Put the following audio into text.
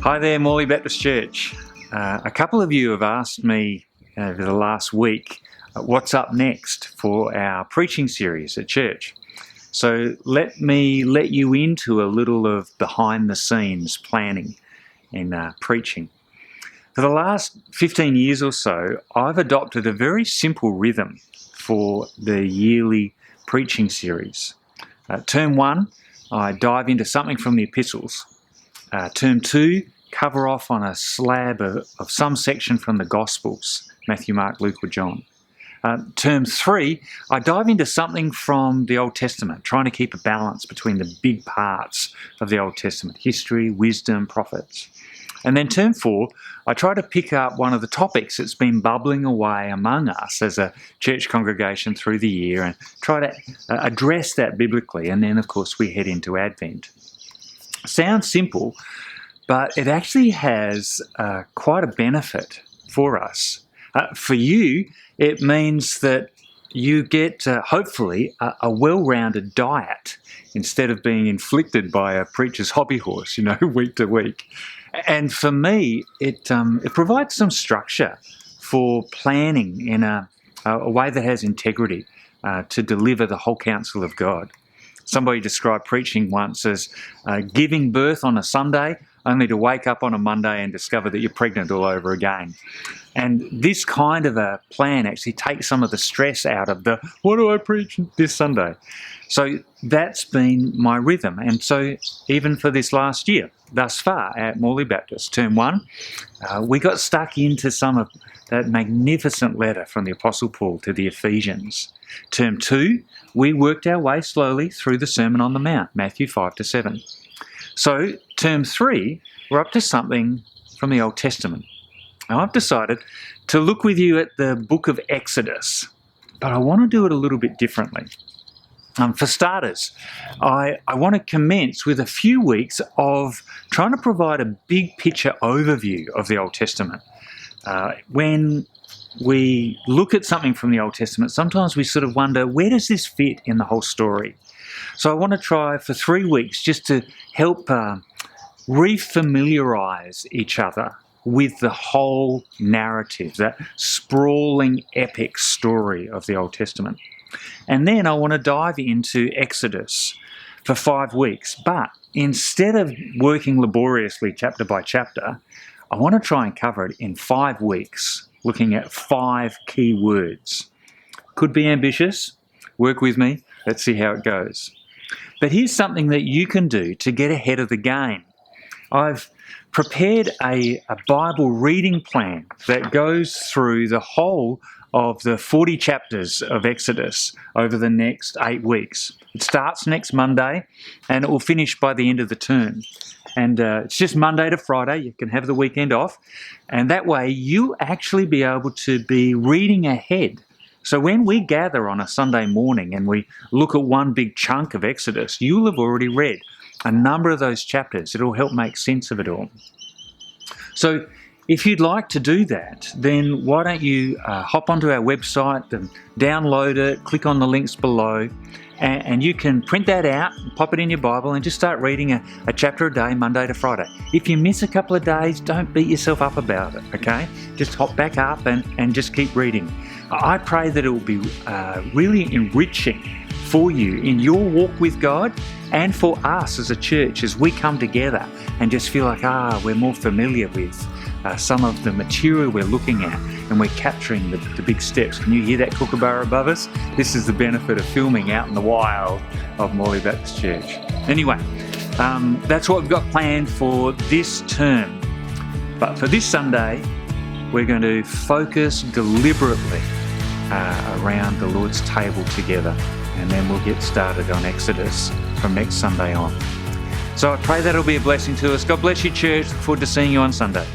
Hi there, Morley Baptist Church. A couple of you have asked me over the last week what's up next for our preaching series at church. So let me let you into a little of behind the scenes planning in preaching. For the last 15 years or so, I've adopted a very simple rhythm for the yearly preaching series. Term 1, I dive into something from the epistles. Term 2, cover off on a slab of some section from the Gospels, Matthew, Mark, Luke or John. Term 3, I dive into something from the Old Testament, trying to keep a balance between the big parts of the Old Testament, history, wisdom, prophets. And then term 4, I try to pick up one of the topics that's been bubbling away among us as a church congregation through the year and try to address that biblically. And then, of course, we head into Advent. Sounds simple, but it actually has quite a benefit for us. For you, it means that you get, hopefully, a well-rounded diet instead of being inflicted by a preacher's hobby horse, week to week. And for me, it provides some structure for planning in a way that has integrity to deliver the whole counsel of God. Somebody described preaching once as giving birth on a Sunday, only to wake up on a Monday and discover that you're pregnant all over again. And this kind of a plan actually takes some of the stress out of the, what do I preach this Sunday? So that's been my rhythm. And so even for this last year, thus far at Morley Baptist, term 1, we got stuck into some of that magnificent letter from the Apostle Paul to the Ephesians. Term 2, we worked our way slowly through the Sermon on the Mount, Matthew 5-7. So term 3, we're up to something from the Old Testament. Now I've decided to look with you at the book of Exodus, but I want to do it a little bit differently. For starters, I want to commence with a few weeks of trying to provide a big picture overview of the Old Testament. When we look at something from the Old Testament, sometimes we sort of wonder, where does this fit in the whole story? So I want to try for 3 weeks just to help refamiliarize each other with the whole narrative, that sprawling epic story of the Old Testament. And then I want to dive into Exodus for 5 weeks. But instead of working laboriously chapter by chapter, I want to try and cover it in 5 weeks, looking at 5 key words. Could be ambitious. Work with me. Let's see how it goes. But here's something that you can do to get ahead of the game. I've prepared a Bible reading plan that goes through the whole of the 40 chapters of Exodus over the next 8 weeks. It starts next Monday and it will finish by the end of the term. And it's just Monday to Friday. You can have the weekend off. And that way you'll actually be able to be reading ahead. So when we gather on a Sunday morning and we look at one big chunk of Exodus, you'll have already read a number of those chapters. It'll help make sense of it all. So if you'd like to do that, then why don't you hop onto our website and download it, click on the links below, and you can print that out, pop it in your Bible and just start reading a chapter a day, Monday to Friday. If you miss a couple of days, don't beat yourself up about it, okay? Just hop back up and just keep reading. I pray that it will be really enriching for you in your walk with God and for us as a church as we come together and just feel like, we're more familiar with some of the material we're looking at and we're capturing the big steps. Can you hear that kookaburra above us? This is the benefit of filming out in the wild of Morley Baptist Church. Anyway, that's what we've got planned for this term. But for this Sunday, we're going to focus deliberately around the Lord's table together, and then we'll get started on Exodus from next Sunday on. So I pray that'll be a blessing to us. God bless you, church. Look forward to seeing you on Sunday.